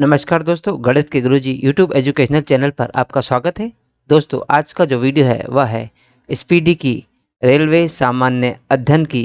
नमस्कार दोस्तों, गणित के गुरुजी यूट्यूब एजुकेशनल चैनल पर आपका स्वागत है। दोस्तों, आज का जो वीडियो है वह है स्पीडी की रेलवे सामान्य अध्ययन की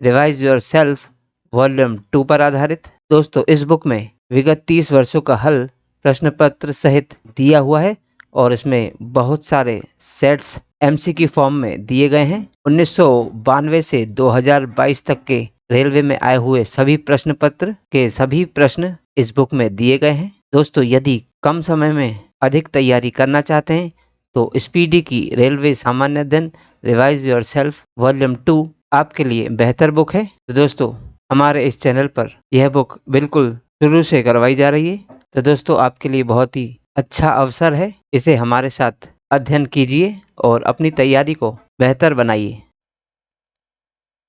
रिवाइज योर सेल्फ वॉल्यूम 2 पर आधारित। दोस्तों, इस बुक में विगत 30 वर्षों का हल प्रश्न पत्र सहित दिया हुआ है और इसमें बहुत सारे सेट्स एमसीक्यू फॉर्म में दिए गए हैं। 1992 से 2022 तक के रेलवे में आए हुए सभी प्रश्न पत्र के सभी प्रश्न इस बुक में दिए गए हैं। दोस्तों, यदि कम समय में अधिक तैयारी करना चाहते हैं तो स्पीडी की रेलवे सामान्य अध्ययन रिवाइज योर सेल्फ वॉल्यूम 2 आपके लिए बेहतर बुक है। तो दोस्तों, हमारे इस चैनल पर यह बुक बिल्कुल शुरू से करवाई जा रही है। तो दोस्तों, आपके लिए बहुत ही अच्छा अवसर है। इसे हमारे साथ अध्ययन कीजिए और अपनी तैयारी को बेहतर बनाइए।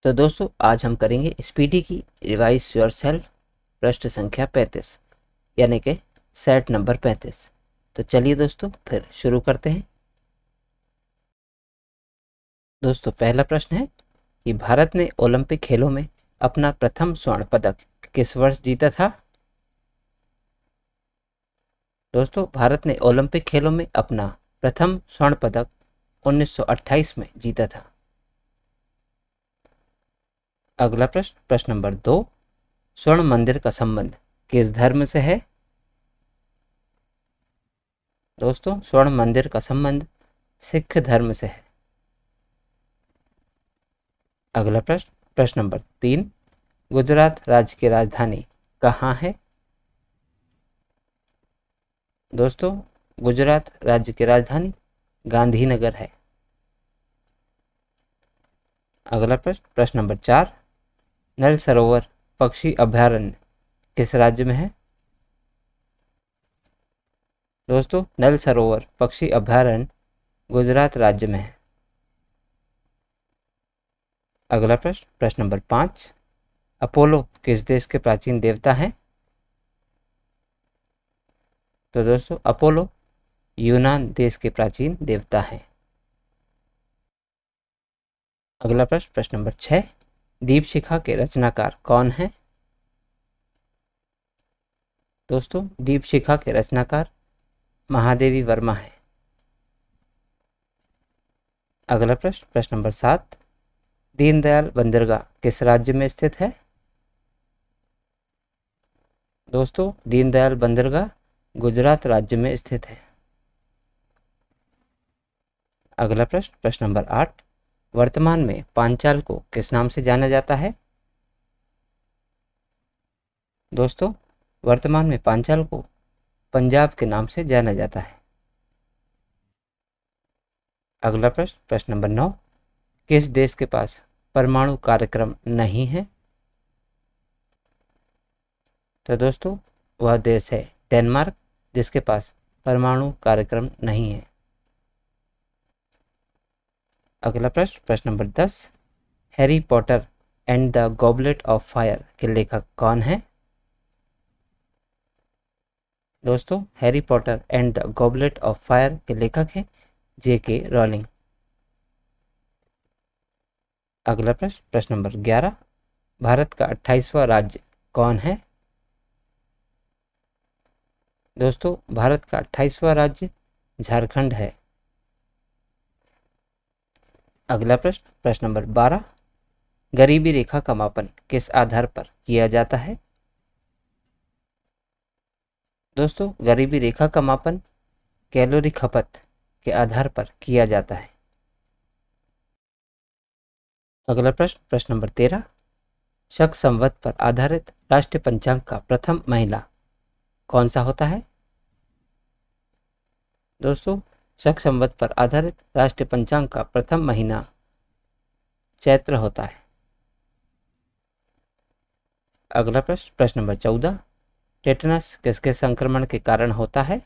तो दोस्तों, आज हम करेंगे स्पीडी की रिवाइज योर सेल्फ प्रश्न संख्या 35 यानी कि सेट नंबर 35। तो चलिए दोस्तों, फिर शुरू करते हैं। दोस्तों, पहला प्रश्न है कि भारत ने ओलंपिक खेलों में अपना प्रथम स्वर्ण पदक किस वर्ष जीता था? दोस्तों, भारत ने ओलंपिक खेलों में अपना प्रथम स्वर्ण पदक 1928 में जीता था। अगला प्रश्न, प्रश्न नंबर 2, स्वर्ण मंदिर का संबंध किस धर्म से है? दोस्तों, स्वर्ण मंदिर का संबंध सिख धर्म से है। अगला प्रश्न, प्रश्न नंबर 3, गुजरात राज्य की राजधानी कहाँ है? दोस्तों, गुजरात राज्य की राजधानी गांधीनगर है। अगला प्रश्न, प्रश्न नंबर 4, नल सरोवर पक्षी अभयारण्य किस राज्य में है? दोस्तों, नल सरोवर पक्षी अभयारण्य गुजरात राज्य में है। अगला प्रश्न, प्रश्न नंबर 5, अपोलो किस देश के प्राचीन देवता हैं? तो दोस्तों, अपोलो यूनान देश के प्राचीन देवता हैं। अगला प्रश्न, प्रश्न नंबर 6, दीपशिखा के रचनाकार कौन हैं? दोस्तों, दीपशिखा के रचनाकार महादेवी वर्मा है। अगला प्रश्न, प्रश्न नंबर 7, दीनदयाल बंदरगाह किस राज्य में स्थित है? दोस्तों, दीनदयाल बंदरगाह गुजरात राज्य में स्थित है। अगला प्रश्न, प्रश्न नंबर 8, वर्तमान में पांचाल को किस नाम से जाना जाता है? दोस्तों, वर्तमान में पांचाल को पंजाब के नाम से जाना जाता है। अगला प्रश्न, प्रश्न नंबर 9, किस देश के पास परमाणु कार्यक्रम नहीं है? तो दोस्तों, वह देश है डेनमार्क, जिसके पास परमाणु कार्यक्रम नहीं है। अगला प्रश्न, प्रश्न number 10, Harry Potter and the goblet of fire के लेखक कौन है? दोस्तों, Harry Potter and the goblet of fire के लेखक हैं J.K. रॉलिंग। अगला प्रश्न, प्रश्न नंबर 11, भारत का 28वां राज्य कौन है? दोस्तों, भारत का 28वां राज्य झारखंड है। अगला प्रश्न, प्रश्न नंबर 12, गरीबी रेखा का मापन किस आधार पर किया जाता है? दोस्तों, गरीबी रेखा का मापन कैलोरी खपत के आधार पर किया जाता है। अगला प्रश्न, प्रश्न नंबर 13, शक संवत पर आधारित राष्ट्रीय पंचांग का प्रथम महीना कौन सा होता है? दोस्तों, शक संवत पर आधारित राष्ट्रीय पंचांग का प्रथम महीना चैत्र होता है। अगला प्रश्न, प्रश्न नंबर 14, टेटनस किसके संक्रमण के कारण होता है?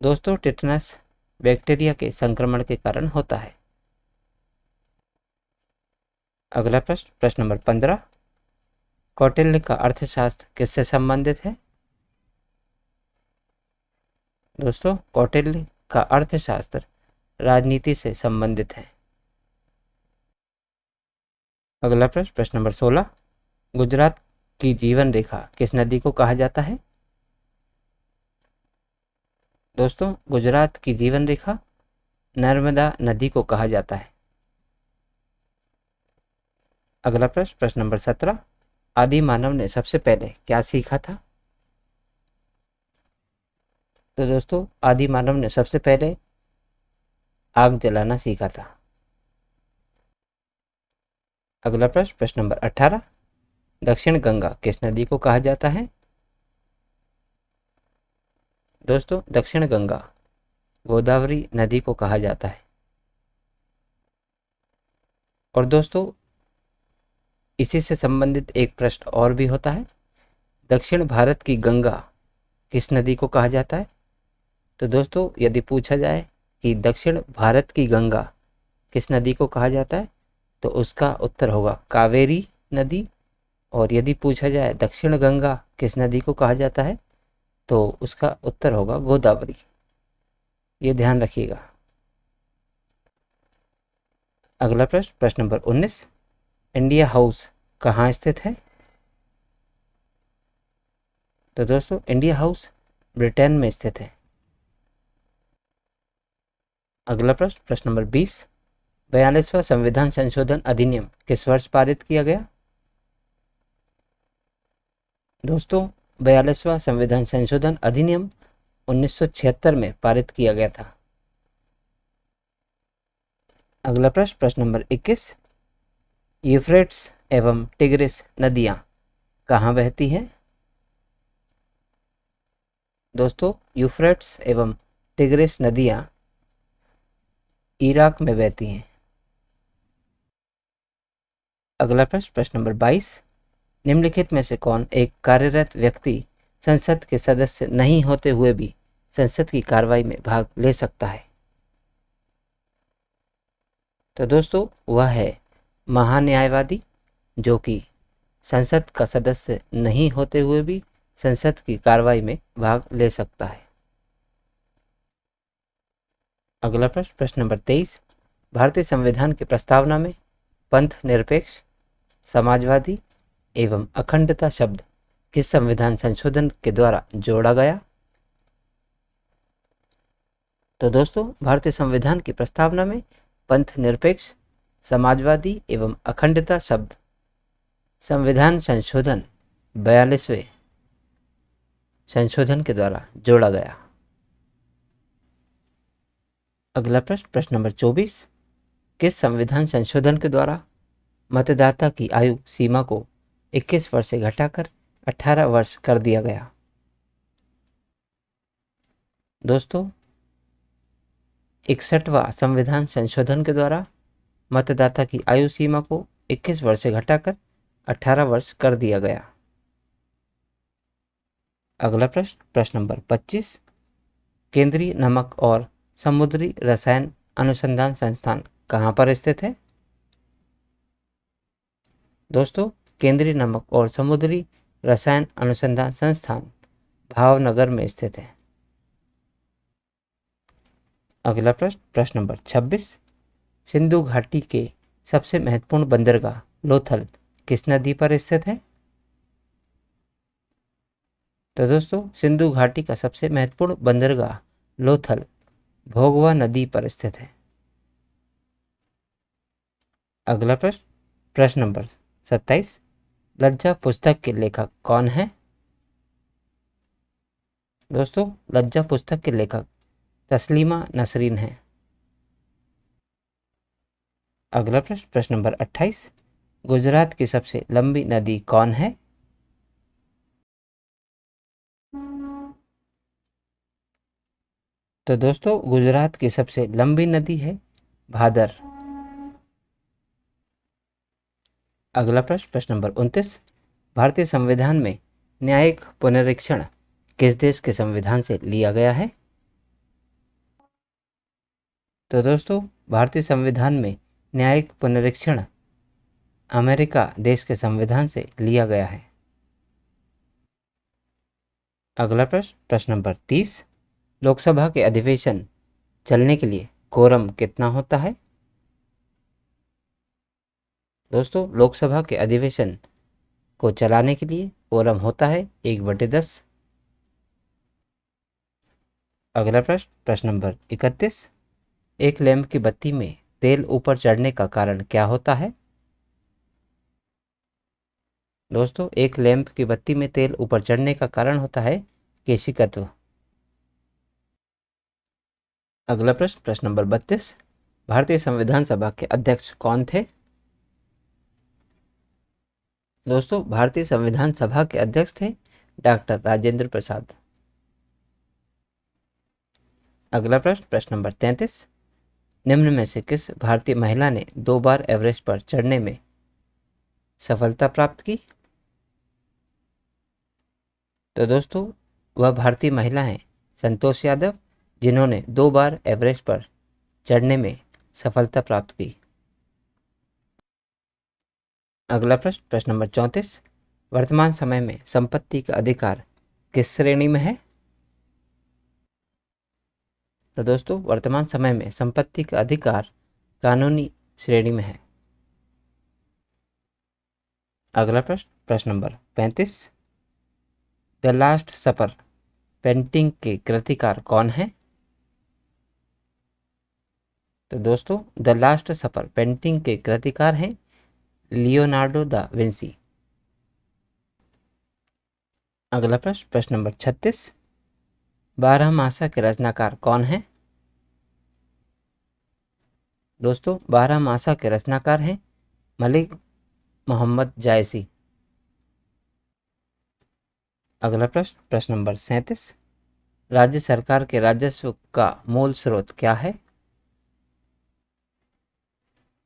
दोस्तों, टेटनस बैक्टीरिया के संक्रमण के कारण होता है। अगला प्रश्न, प्रश्न नंबर 15, कौटिल्य का अर्थशास्त्र किससे संबंधित है? दोस्तों, कौटिल्य का अर्थशास्त्र राजनीति से संबंधित है। अगला प्रश्न, प्रश्न नंबर 16, गुजरात की जीवन रेखा किस नदी को कहा जाता है? दोस्तों, गुजरात की जीवन रेखा नर्मदा नदी को कहा जाता है। अगला प्रश्न, प्रश्न नंबर 17, आदि मानव ने सबसे पहले क्या सीखा था? तो दोस्तों, आदि मानव ने सबसे पहले आग जलाना सीखा था। अगला प्रश्न, प्रश्न नंबर 18, दक्षिण गंगा किस नदी को कहा जाता है? दोस्तों, दक्षिण गंगा गोदावरी नदी को कहा जाता है। और दोस्तों, इसी से संबंधित एक प्रश्न और भी होता है, दक्षिण भारत की गंगा किस नदी को कहा जाता है? तो दोस्तों, यदि पूछा जाए कि दक्षिण भारत की गंगा किस नदी को कहा जाता है, तो उसका उत्तर होगा कावेरी नदी। और यदि पूछा जाए दक्षिण गंगा किस नदी को कहा जाता है, तो उसका उत्तर होगा गोदावरी। ये ध्यान रखिएगा। अगला प्रश्न, प्रश्न नंबर 19, इंडिया हाउस कहाँ स्थित है? तो दोस्तों, इंडिया हाउस ब्रिटेन में स्थित है। अगला प्रश्न, प्रश्न नंबर 20, 42वां संविधान संशोधन अधिनियम किस वर्ष पारित किया गया? दोस्तों, 42वां संविधान संशोधन अधिनियम 1976 में पारित किया गया था। अगला प्रश्न, प्रश्न नंबर 21, यूफ्रेट्स एवं टिग्रिस नदियां कहाँ बहती हैं? दोस्तों, यूफ्रेट्स एवं टिग्रिस नदियां इराक में बहती हैं। अगला प्रश्न, प्रश्न नंबर 22, निम्नलिखित में से कौन एक कार्यरत व्यक्ति संसद के सदस्य नहीं होते हुए भी संसद की कार्रवाई में भाग ले सकता है? तो दोस्तों, वह है महान्यायवादी, जो कि संसद का सदस्य नहीं होते हुए भी संसद की कार्रवाई में भाग ले सकता है। अगला प्रश्न, प्रश्न नंबर 23, भारतीय संविधान की प्रस्तावना में पंथ निरपेक्ष, समाजवादी एवं अखंडता शब्द किस संविधान संशोधन के द्वारा जोड़ा गया? तो दोस्तों, भारतीय संविधान की प्रस्तावना में पंथ निरपेक्ष, समाजवादी एवं अखंडता शब्द संविधान संशोधन 42वें संशोधन के द्वारा जोड़ा गया। अगला प्रश्न, प्रश्न नंबर 24, किस संविधान संशोधन के द्वारा मतदाता की आयु सीमा को 21 वर्ष से घटाकर 18 वर्ष कर दिया गया? दोस्तों, 61वां संविधान संशोधन के द्वारा मतदाता की आयु सीमा को 21 वर्ष से घटाकर 18 वर्ष कर दिया गया। अगला प्रश्न, प्रश्न नंबर 25, केंद्रीय नमक और समुद्री रसायन अनुसंधान संस्थान कहाँ पर स्थित है? दोस्तों, केंद्रीय नमक और समुद्री रसायन अनुसंधान संस्थान भावनगर में स्थित है। अगला प्रश्न, प्रश्न नंबर 26, सिंधु घाटी के सबसे महत्वपूर्ण बंदरगाह लोथल किस नदी पर स्थित है? तो दोस्तों, सिंधु घाटी का सबसे महत्वपूर्ण बंदरगाह लोथल भोगवा नदी पर स्थित है। अगला प्रश्न, प्रश्न नंबर 27, लज्जा पुस्तक के लेखक कौन है? दोस्तों, लज्जा पुस्तक के लेखक तस्लीमा नसरीन है। अगला प्रश्न, प्रश्न नंबर 28, गुजरात की सबसे लंबी नदी कौन है? तो दोस्तों, गुजरात की सबसे लंबी नदी है भादर। अगला प्रश्न, प्रश्न नंबर 29, भारतीय संविधान में न्यायिक पुनरीक्षण किस देश के संविधान से लिया गया है? तो दोस्तों, भारतीय संविधान में न्यायिक पुनरीक्षण अमेरिका देश के संविधान से लिया गया है। अगला प्रश्न, प्रश्न नंबर 30, लोकसभा के अधिवेशन चलने के लिए कोरम कितना होता है? दोस्तों, लोकसभा के अधिवेशन को चलाने के लिए ओरम होता है 1/10। अगला प्रश्न, प्रश्न नंबर 31। एक लैंप की बत्ती में तेल ऊपर चढ़ने का कारण क्या होता है? दोस्तों, एक लैंप की बत्ती में तेल ऊपर चढ़ने का कारण होता है केशिकत्व। अगला प्रश्न, प्रश्न नंबर 32। भारतीय संविधान सभा के अध्यक्ष कौन थे? दोस्तों, भारतीय संविधान सभा के अध्यक्ष थे डॉक्टर राजेंद्र प्रसाद। अगला प्रश्न, प्रश्न नंबर 33। निम्न में से किस भारतीय महिला ने 2 बार एवरेस्ट पर चढ़ने में सफलता प्राप्त की? तो दोस्तों, वह भारतीय महिला हैं संतोष यादव, जिन्होंने 2 बार एवरेस्ट पर चढ़ने में सफलता प्राप्त की। अगला प्रश्न, प्रश्न नंबर 34। वर्तमान समय में संपत्ति का अधिकार किस श्रेणी में है? तो दोस्तों, वर्तमान समय में संपत्ति का अधिकार कानूनी श्रेणी में है। अगला प्रश्न, प्रश्न number 35। The last supper painting के कृतिकार कौन है? तो दोस्तों, द लास्ट सपर पेंटिंग के कृतिकार हैं लियोनार्डो दा विंसी। अगला प्रश्न, प्रश्न नंबर 36। बारहमासा के रचनाकार कौन है? दोस्तों, बारहमासा के रचनाकार हैं मलिक मोहम्मद जायसी। अगला प्रश्न, प्रश्न नंबर 37। राज्य सरकार के राजस्व का मूल स्रोत क्या है?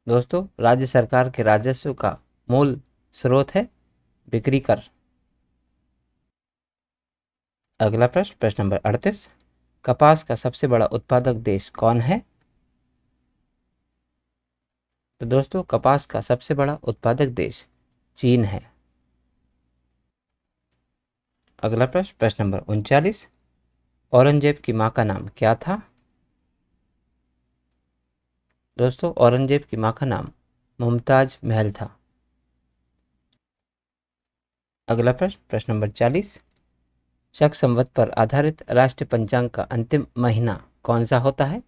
दोस्तों, राज्य सरकार के राजस्व का मूल स्रोत है बिक्री कर। अगला प्रश्न, प्रश्न नंबर 38। कपास का सबसे बड़ा उत्पादक देश कौन है? तो दोस्तों, कपास का सबसे बड़ा उत्पादक देश चीन है। अगला प्रश्न, प्रश्न नंबर 39। औरंगजेब की मां का नाम क्या था? दोस्तों, औरंगजेब की मां का नाम मुमताज महल था। अगला प्रश्न, प्रश्न नंबर 40। शक संवत पर आधारित राष्ट्रीय पंचांग का अंतिम महीना कौन सा होता है?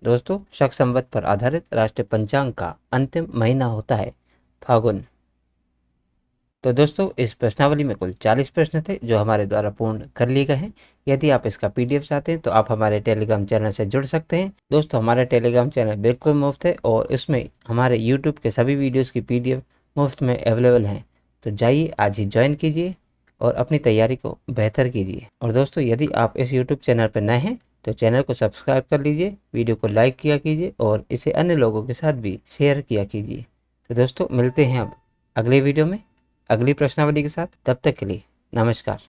दोस्तों, शक संवत पर आधारित राष्ट्रीय पंचांग का अंतिम महीना होता है फागुन। तो दोस्तों, इस प्रश्नावली में कुल 40 प्रश्न थे जो हमारे द्वारा पूर्ण कर लिए गए हैं। यदि आप इसका PDF चाहते हैं तो आप हमारे टेलीग्राम चैनल से जुड़ सकते हैं। दोस्तों, हमारा टेलीग्राम चैनल बिल्कुल मुफ्त है और इसमें हमारे यूट्यूब के सभी वीडियोस की PDF मुफ्त में अवेलेबल हैं। तो जाइए, आज ही ज्वाइन कीजिए और अपनी तैयारी को बेहतर कीजिए। और दोस्तों, यदि आप इस यूट्यूब चैनल पर नए हैं तो चैनल को सब्सक्राइब कर लीजिए, वीडियो को लाइक किया कीजिए और इसे अन्य लोगों के साथ भी शेयर किया कीजिए। तो दोस्तों, मिलते हैं अब अगले वीडियो में अगली प्रश्नावली के साथ। तब तक के लिए नमस्कार।